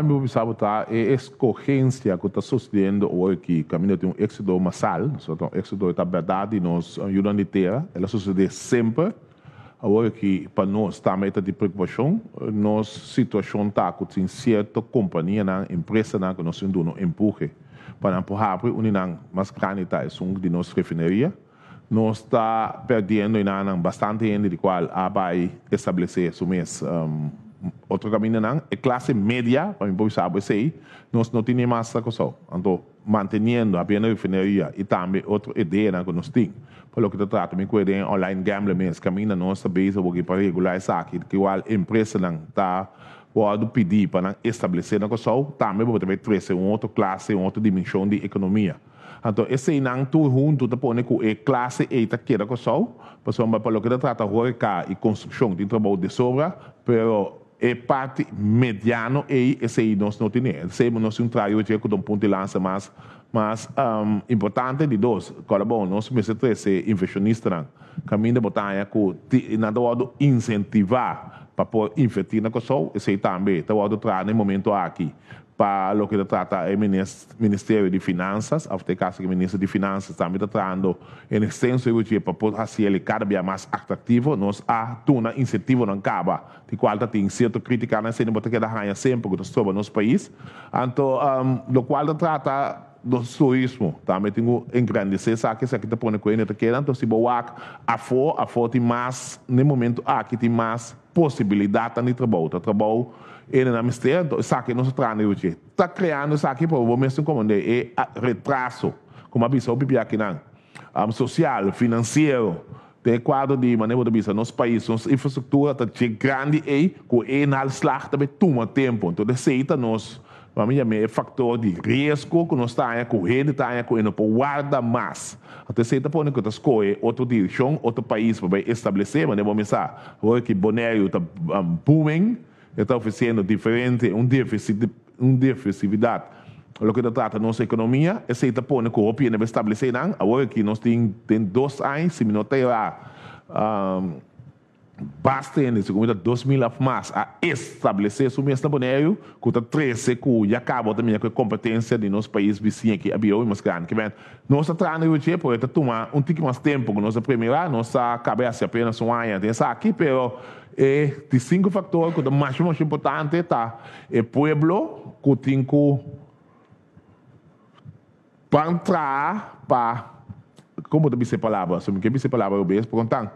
Vamos sabotar a escorrência que está sucedendo hoje aqui. Caminho tem um êxodo massal, um êxodo da verdade, nós ajudamos a ter. Ela sucede sempre. Agora que para nós também está de preocupação, nossa situação está com certa companhia, empresa que nós temos um empurre para empurrar para unir mais grande é de nossa refinaria. Nós está perdendo bastante gente de qual vai estabelecer o mês. Outro caminho é classe média, para mim, sabe, sei, nós não temos mais coisa. Então, mantendo a pequena refinaria e também outra ideia que nós temos. Pelo que trata, me cuidem online gambling mesmo, caminho nossa base para regular isso aqui, que a empresa está pode pedir para estabelecer na coisa, também pode trazer uma outra classe, uma outra dimensão de economia. Então, esse não tudo junto, tá pondo com a classe e tá queira coisa, pessoal, pelo que trata agora e construção de trabalho de sobra, pero é parte mediano e esse aí nós não temos. Esse nós um trabalho que com um ponto de lança mais importante de dois. Agora bom, nós precisamos ser inversionista, caminho de botar que nada pode incentivar para poder investir na coisa, esse aí também tá pode trazer no momento aqui. Para o que trata o Ministério de Finanças, até caso que o Ministro de Finanças também está trazendo em extenso para poder fazer ele cada vez mais atrativo, nós temos um incentivo não acaba, de qual tem certa crítica na cena, porque da rainha sempre que está no nosso país. Então, do qual trata do turismo, também tem um engrandecer, sabe que isso aqui está pondo com ele, então se boa a for tem mais, no momento aqui tem mais possibilidade de trabalho, ele na mistério, então, isso aqui nós estamos está criando isso aqui para o momento como é retraso, como a pessoa pipi aqui não, social, financeiro, tem quadro de maneira de vista, nosso país, nossa infraestrutura está grande e com o slag também toma tempo, então aceita nós, para mim é fator de risco que nós estamos correndo, está correndo para guardar mais. Então, você está pondo que você escolhe outra direção, outro país para estabelecer, mas vamos pensar, hoje que Bonaire está booming, está oferecendo diferente, diversidade. O que trata da nossa economia, esse está pondo que o para estabelecer, agora que nós temos 2 anos, se não tem lá, basta em 2000 mais a estabelecer o mesmo Bonaire, que está 13, que já acaba também com a competência de nosso país vizinho aqui, a bio mais grande. Que nós estamos tratando pode tomar um pouco mais tempo que nós primeira, nossa cabeça apenas um ano, tem essa aqui, pero de 5 fatores que o mais importante está o pueblo que tem que entrar para, como eu disse a palavra, se eu disse a palavra, eu vejo, portanto,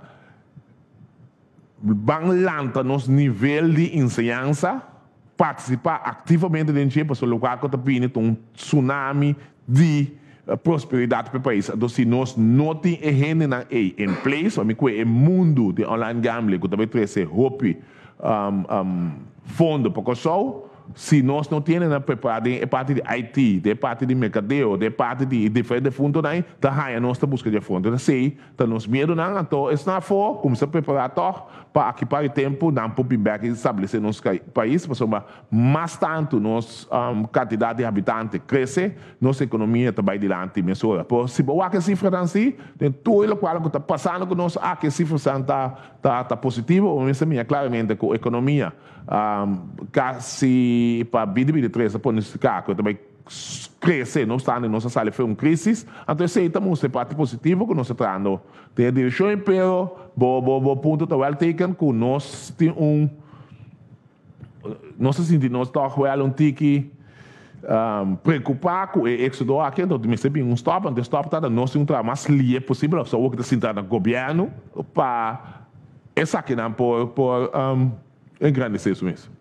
banlanta nos nível de ensinança, participar ativamente dentro do lugar que está vindo um tsunami de prosperidade para o país. Então, se nós não temos em place, o mundo de online gambling, que também traz roupa, fundo para o sol, se nós não temos preparado a parte de IT, de parte de mercadeo, de parte de diferentes fundos, está raia nós busca de fundo. Então, se nos medo não, então isso não for, como se preparar para equipar o tempo, não para back estabelecer nosso país, mas mais tanto nossa quantidade de habitantes cresce, nossa economia está bem adiante, mesura. Por se boa que cifra assim, tem tudo o qual está passando com nós, que cifra está positivo, mas é claramente que a economia quase para 2023 nesse caso também crescer, não está na nossa sala foi uma crise, então aceitamos a parte positiva que nós estamos tem a direção, pero o ponto está well taken que nós tem nós sentimos nós está tique preocupar com o êxodo aqui, então me sempre stop está nós um trabalho mais livre possível, só o que está sentado no governo para essa aqui não por engrandecer isso mesmo.